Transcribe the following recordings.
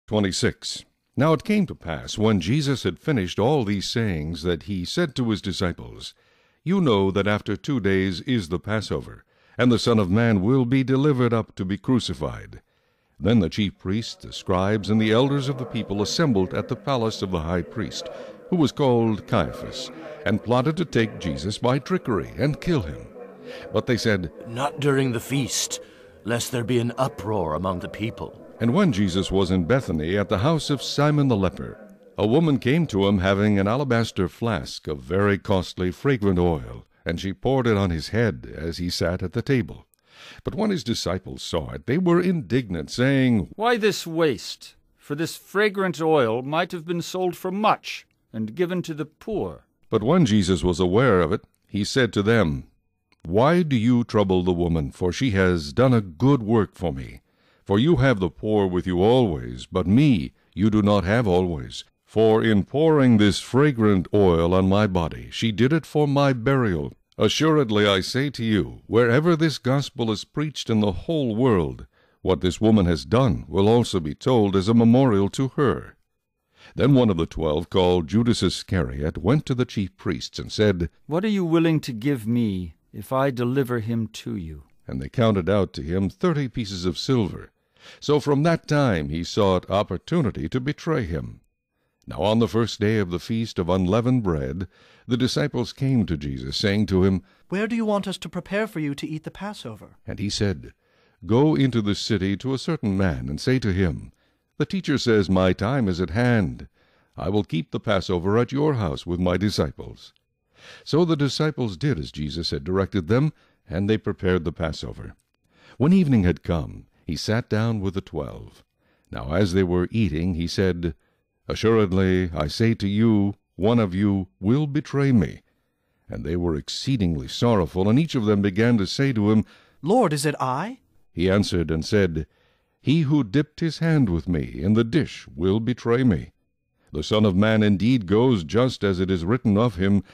26. Now it came to pass, when Jesus had finished all these sayings, that he said to his disciples, You know that after 2 days is the Passover, and the Son of Man will be delivered up to be crucified. Then the chief priests, the scribes, and the elders of the people assembled at the palace of the high priest, who was called Caiaphas, and plotted to take Jesus by trickery and kill him. But they said, Not during the feast, lest there be an uproar among the people. And when Jesus was in Bethany at the house of Simon the leper, a woman came to him having an alabaster flask of very costly fragrant oil, and she poured it on his head as he sat at the table. But when his disciples saw it, they were indignant, saying, Why this waste? For this fragrant oil might have been sold for much, and given to the poor. But when Jesus was aware of it, he said to them, Why do you trouble the woman? For she has done a good work for me. For you have the poor with you always, but me you do not have always. For in pouring this fragrant oil on my body, she did it for my burial. Assuredly I say to you, wherever this gospel is preached in the whole world, what this woman has done will also be told as a memorial to her. Then one of the 12, called Judas Iscariot, went to the chief priests and said, What are you willing to give me if I deliver him to you? And they counted out to him 30 pieces of silver. So from that time he sought opportunity to betray him. Now on the first day of the feast of unleavened bread, the disciples came to Jesus, saying to him, Where do you want us to prepare for you to eat the Passover? And he said, Go into the city to a certain man, and say to him, The teacher says, My time is at hand. I will keep the Passover at your house with my disciples. So the disciples did as Jesus had directed them, and they prepared the Passover. When evening had come, he sat down with the 12. Now as they were eating, he said, Assuredly, I say to you, one of you will betray me. And they were exceedingly sorrowful, and each of them began to say to him, Lord, is it I? He answered and said, He who dipped his hand with me in the dish will betray me. The Son of Man indeed goes just as it is written of him,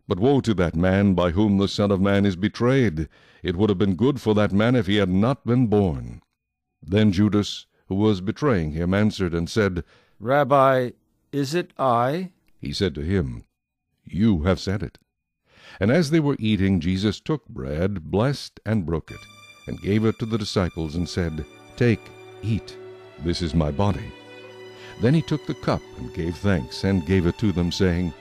but woe to that man by whom the Son of Man is betrayed. It would have been good for that man if he had not been born. Then Judas, who was betraying him, answered and said, Rabbi, is it I? He said to him, You have said it. And as they were eating, Jesus took bread, blessed and broke it, and gave it to the disciples, and said, Take, eat, this is my body. Then he took the cup and gave thanks, and gave it to them, saying,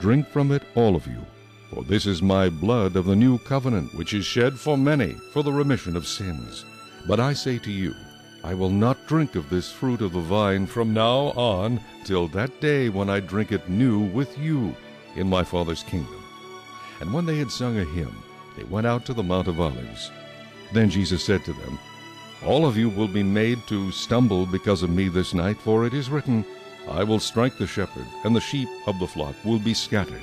Drink from it, all of you, for this is my blood of the new covenant, which is shed for many for the remission of sins. But I say to you, I will not drink of this fruit of the vine from now on till that day when I drink it new with you in my Father's kingdom. And when they had sung a hymn, they went out to the Mount of Olives. Then Jesus said to them, All of you will be made to stumble because of me this night, for it is written, I will strike the shepherd, and the sheep of the flock will be scattered.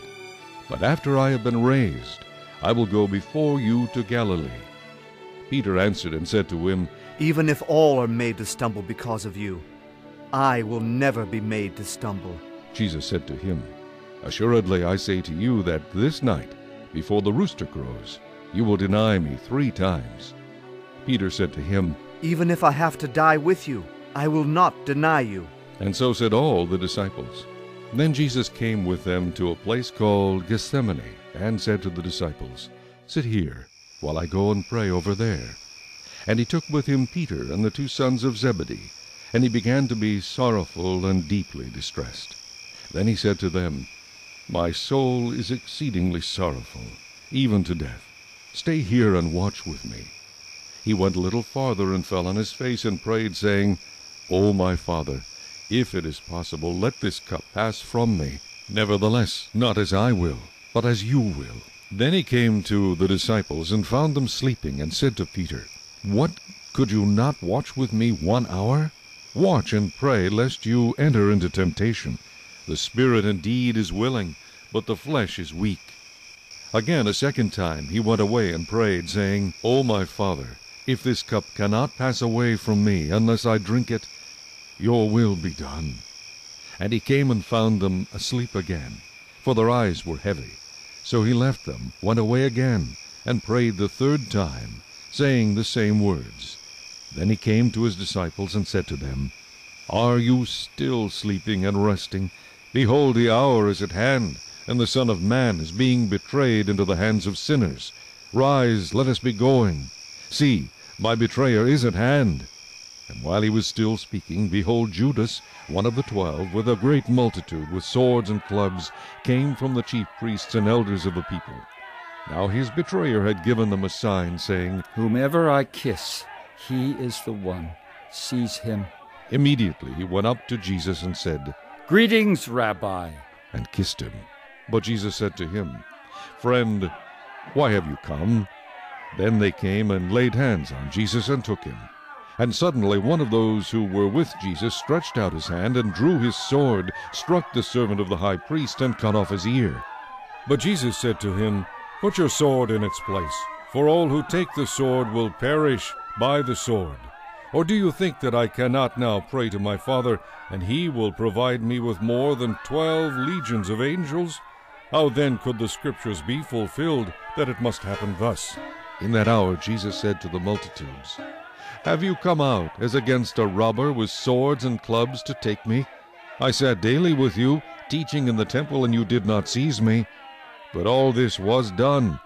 But after I have been raised, I will go before you to Galilee. Peter answered and said to him, Even if all are made to stumble because of you, I will never be made to stumble. Jesus said to him, Assuredly I say to you that this night, before the rooster crows, you will deny me 3 times. Peter said to him, Even if I have to die with you, I will not deny you. And so said all the disciples. Then Jesus came with them to a place called Gethsemane, and said to the disciples, Sit here, while I go and pray over there. And he took with him Peter and the 2 sons of Zebedee, and he began to be sorrowful and deeply distressed. Then he said to them, My soul is exceedingly sorrowful, even to death. Stay here and watch with me. He went a little farther and fell on his face and prayed, saying, O my Father, if it is possible, let this cup pass from me. Nevertheless, not as I will, but as you will. Then he came to the disciples and found them sleeping, and said to Peter, What, could you not watch with me 1 hour? Watch and pray, lest you enter into temptation. The spirit indeed is willing, but the flesh is weak. Again, a second time, he went away and prayed, saying, O my Father, if this cup cannot pass away from me unless I drink it, your will be done. And he came and found them asleep again, for their eyes were heavy. So he left them, went away again, and prayed the 3rd time, saying the same words. Then he came to his disciples and said to them, Are you still sleeping and resting? Behold, the hour is at hand, and the Son of Man is being betrayed into the hands of sinners. Rise, let us be going. See, my betrayer is at hand. And while he was still speaking, behold, Judas, one of the 12, with a great multitude, with swords and clubs, came from the chief priests and elders of the people. Now his betrayer had given them a sign, saying, Whomever I kiss, he is the one. Seize him. Immediately he went up to Jesus and said, Greetings, Rabbi. and kissed him. But Jesus said to him, Friend, why have you come? Then they came and laid hands on Jesus and took him. And suddenly one of those who were with Jesus stretched out his hand and drew his sword, struck the servant of the high priest, and cut off his ear. But Jesus said to him, Put your sword in its place, for all who take the sword will perish by the sword. Or do you think that I cannot now pray to my Father, and he will provide me with more than 12 legions of angels? How then could the Scriptures be fulfilled, that it must happen thus? In that hour Jesus said to the multitudes, Have you come out as against a robber with swords and clubs to take me? I sat daily with you, teaching in the temple, and you did not seize me. But all this was done,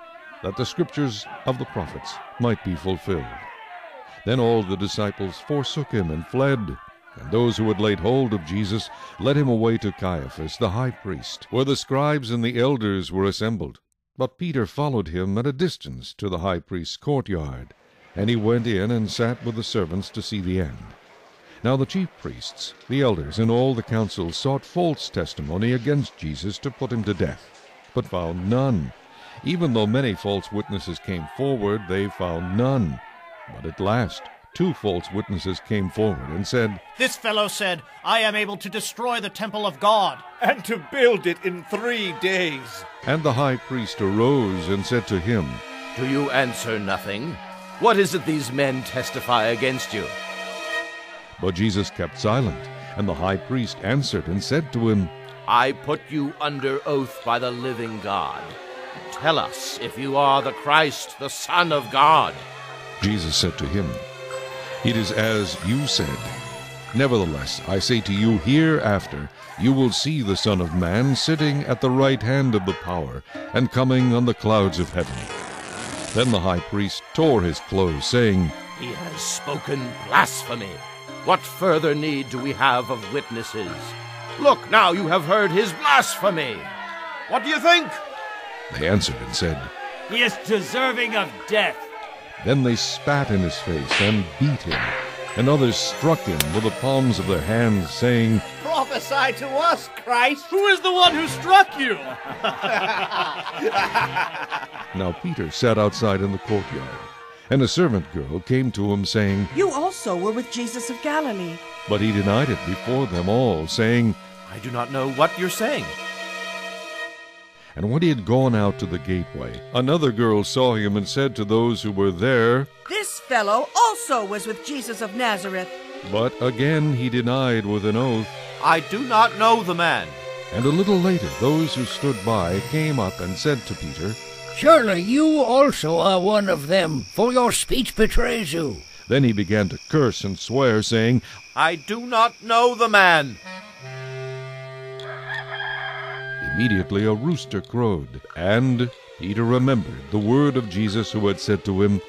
that the Scriptures of the prophets might be fulfilled. Then all the disciples forsook him and fled. And those who had laid hold of Jesus led him away to Caiaphas, the high priest, where the scribes and the elders were assembled. But Peter followed him at a distance to the high priest's courtyard, and he went in and sat with the servants to see the end. Now the chief priests, the elders, and all the council sought false testimony against Jesus to put him to death, but found none. Even though many false witnesses came forward, they found none. But at last 2 false witnesses came forward and said, This fellow said, I am able to destroy the temple of God. and to build it in 3 days. And the high priest arose and said to him, Do you answer nothing? What is it these men testify against you? But Jesus kept silent. And the high priest answered and said to him, I put you under oath by the living God. Tell us if you are the Christ, the Son of God. Jesus said to him, It is as you said. Nevertheless, I say to you, hereafter you will see the Son of Man sitting at the right hand of the power, and coming on the clouds of heaven. Then the high priest tore his clothes, saying, He has spoken blasphemy. What further need do we have of witnesses? Look, now you have heard his blasphemy. What do you think? They answered and said, He is deserving of death. Then they spat in his face and beat him. And others struck him with the palms of their hands, saying, Prophesy to us, Christ. Who is the one who struck you? Now Peter sat outside in the courtyard. And a servant girl came to him, saying, You also were with Jesus of Galilee. But he denied it before them all, saying, I do not know what you're saying. And when he had gone out to the gateway, another girl saw him and said to those who were there, This fellow also was with Jesus of Nazareth. But again he denied with an oath. I do not know the man. And a little later those who stood by came up and said to Peter, Surely you also are one of them, for your speech betrays you. Then he began to curse and swear, saying, I do not know the man. Immediately a rooster crowed, and Peter remembered the word of Jesus, who had said to him,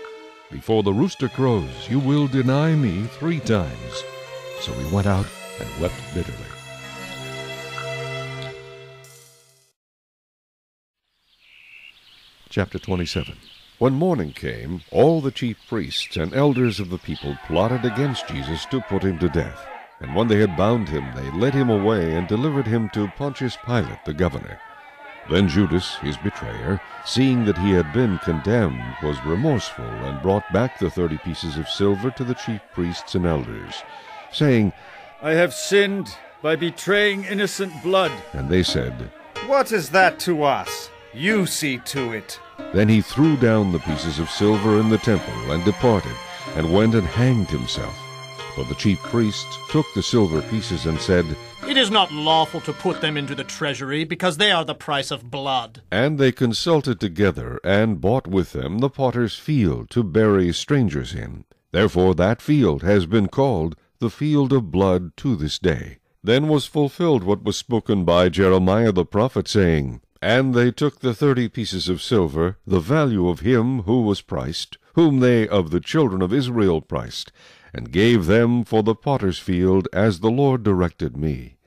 Before the rooster crows, you will deny me 3 times. So he went out and wept bitterly. Chapter 27. When morning came, all the chief priests and elders of the people plotted against Jesus to put him to death. And when they had bound him, they led him away and delivered him to Pontius Pilate the governor. Then Judas, his betrayer, seeing that he had been condemned, was remorseful, and brought back the 30 pieces of silver to the chief priests and elders, saying, I have sinned by betraying innocent blood. And they said, What is that to us? You see to it. Then he threw down the pieces of silver in the temple, and departed, and went and hanged himself. But the chief priests took the silver pieces and said, It is not lawful to put them into the treasury, because they are the price of blood. And they consulted together, and bought with them the potter's field to bury strangers in. Therefore that field has been called the field of blood to this day. Then was fulfilled what was spoken by Jeremiah the prophet, saying, And they took the 30 pieces of silver, the value of him who was priced, whom they of the children of Israel priced, and gave them for the potter's field, as the Lord directed me.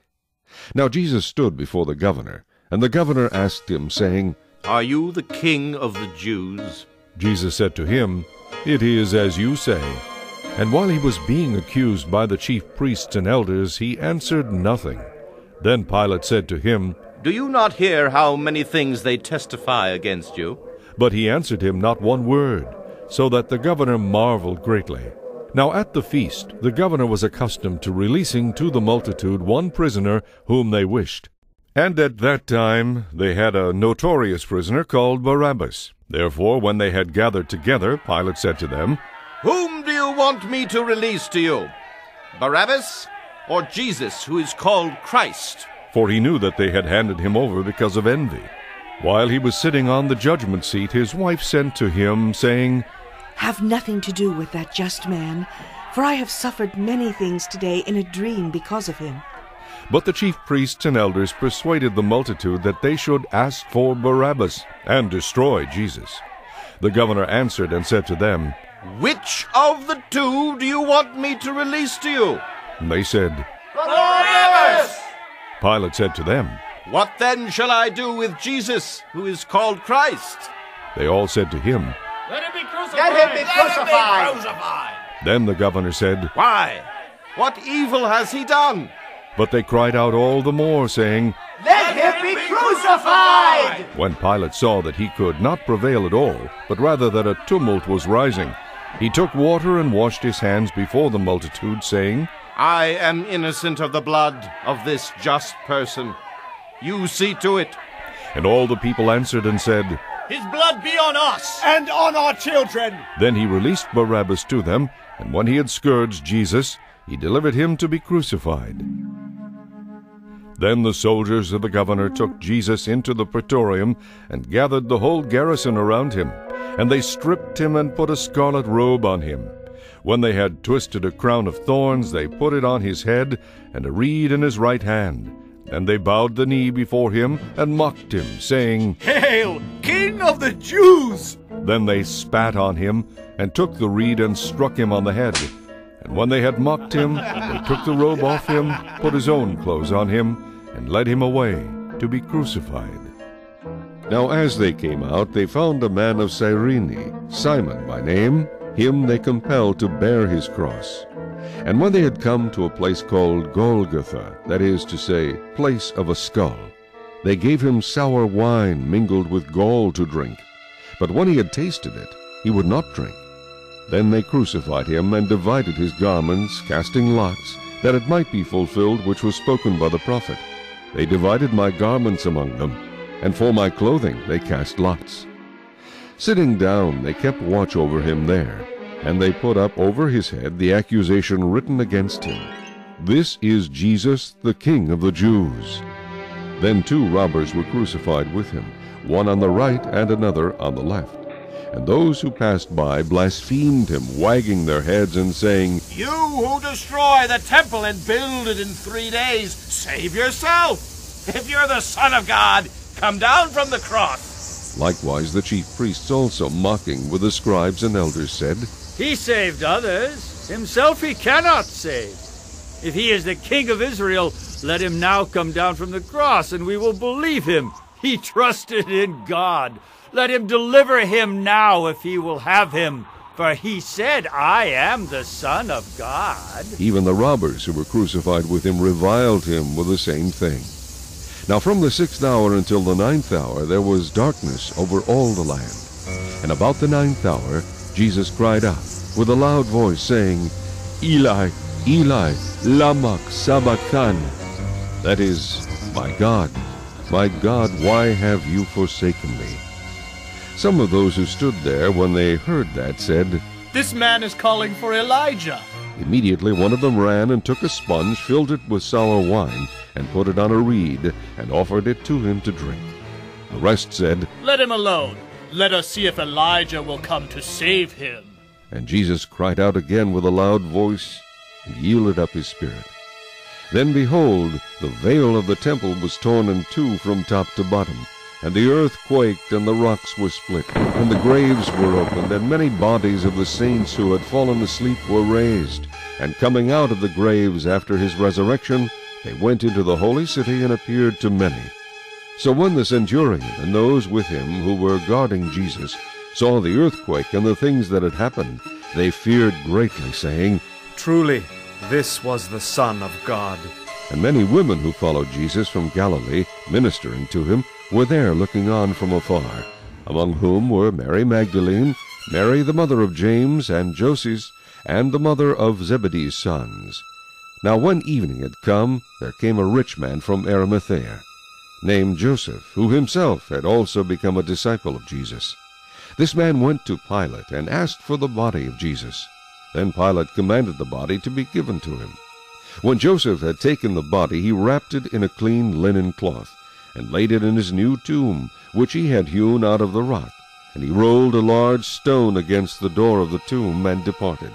Now Jesus stood before the governor, and the governor asked him, saying, Are you the king of the Jews? Jesus said to him, It is as you say. And while he was being accused by the chief priests and elders, he answered nothing. Then Pilate said to him, Do you not hear how many things they testify against you? But he answered him not one word, so that the governor marveled greatly. Now at the feast the governor was accustomed to releasing to the multitude one prisoner whom they wished. And at that time they had a notorious prisoner called Barabbas. Therefore, when they had gathered together, Pilate said to them, Whom do you want me to release to you? Barabbas or Jesus, who is called Christ? For he knew that they had handed him over because of envy. While he was sitting on the judgment seat, his wife sent to him, saying, Have nothing to do with that just man, for I have suffered many things today in a dream because of him. But the chief priests and elders persuaded the multitude that they should ask for Barabbas and destroy Jesus. The governor answered and said to them, Which of the two do you want me to release to you? And they said, Barabbas! Pilate said to them, What then shall I do with Jesus, who is called Christ? They all said to him, Let him be crucified! Let him be crucified! Then the governor said, Why? What evil has he done? But they cried out all the more, saying, Let him be crucified! When Pilate saw that he could not prevail at all, but rather that a tumult was rising, he took water and washed his hands before the multitude, saying, I am innocent of the blood of this just person. You see to it. And all the people answered and said, His blood be on us! And on our children! Then he released Barabbas to them, and when he had scourged Jesus, he delivered him to be crucified. Then the soldiers of the governor took Jesus into the praetorium and gathered the whole garrison around him. And they stripped him and put a scarlet robe on him. When they had twisted a crown of thorns, they put it on his head, and a reed in his right hand. And they bowed the knee before him and mocked him, saying, Hail, King of the Jews! Then they spat on him, and took the reed and struck him on the head. And when they had mocked him, they took the robe off him, put his own clothes on him, and led him away to be crucified. Now as they came out, they found a man of Cyrene, Simon by name. Him they compelled to bear his cross. And when they had come to a place called Golgotha, that is to say, place of a skull, they gave him sour wine mingled with gall to drink. But when he had tasted it, he would not drink. Then they crucified him, and divided his garments, casting lots, that it might be fulfilled which was spoken by the prophet. They divided my garments among them, and for my clothing they cast lots. Sitting down, they kept watch over him there, and they put up over his head the accusation written against him, This is Jesus, the King of the Jews. Then 2 robbers were crucified with him, one on the right and another on the left. And those who passed by blasphemed him, wagging their heads and saying, You who destroy the temple and build it in 3 days, save yourself! If you're the Son of God, come down from the cross! Likewise the chief priests also, mocking with the scribes and elders, said, He saved others. Himself he cannot save. If he is the King of Israel, let him now come down from the cross, and we will believe him. He trusted in God. Let him deliver him now if he will have him. For he said, I am the Son of God. Even the robbers who were crucified with him reviled him with the same thing. Now from the 6th hour until the 9th hour there was darkness over all the land. And about the 9th hour Jesus cried out with a loud voice, saying, Eli, Eli, lama sabachthani. That is, my God, why have you forsaken me? Some of those who stood there when they heard that said, This man is calling for Elijah. Immediately one of them ran and took a sponge, filled it with sour wine, and put it on a reed, and offered it to him to drink. The rest said, Let him alone. Let us see if Elijah will come to save him. And Jesus cried out again with a loud voice, and yielded up his spirit. Then behold, the veil of the temple was torn in two from top to bottom, and the earth quaked, and the rocks were split, and the graves were opened, and many bodies of the saints who had fallen asleep were raised. And coming out of the graves after his resurrection, they went into the holy city and appeared to many. So when the centurion and those with him who were guarding Jesus saw the earthquake and the things that had happened, they feared greatly, saying, Truly, this was the Son of God. And many women who followed Jesus from Galilee, ministering to him, were there looking on from afar, among whom were Mary Magdalene, Mary the mother of James and Joses, and the mother of Zebedee's sons. Now when evening had come, there came a rich man from Arimathea, named Joseph, who himself had also become a disciple of Jesus. This man went to Pilate and asked for the body of Jesus. Then Pilate commanded the body to be given to him. When Joseph had taken the body, he wrapped it in a clean linen cloth, and laid it in his new tomb, which he had hewn out of the rock. And he rolled a large stone against the door of the tomb, and departed.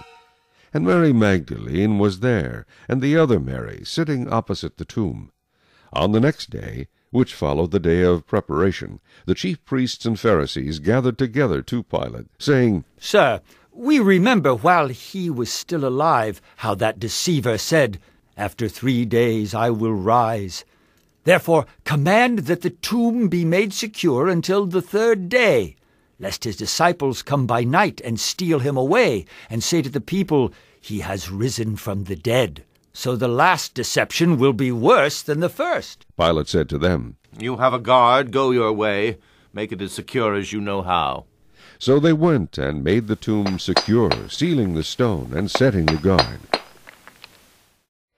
And Mary Magdalene was there, and the other Mary, sitting opposite the tomb. On the next day, which followed the day of preparation, the chief priests and Pharisees gathered together to Pilate, saying, Sir, we remember while he was still alive how that deceiver said, After 3 days I will rise. Therefore command that the tomb be made secure until the 3rd day, lest his disciples come by night and steal him away, and say to the people, He has risen from the dead. So the last deception will be worse than the first. Pilate said to them, You have a guard, go your way. Make it as secure as you know how. So they went and made the tomb secure, sealing the stone and setting the guard.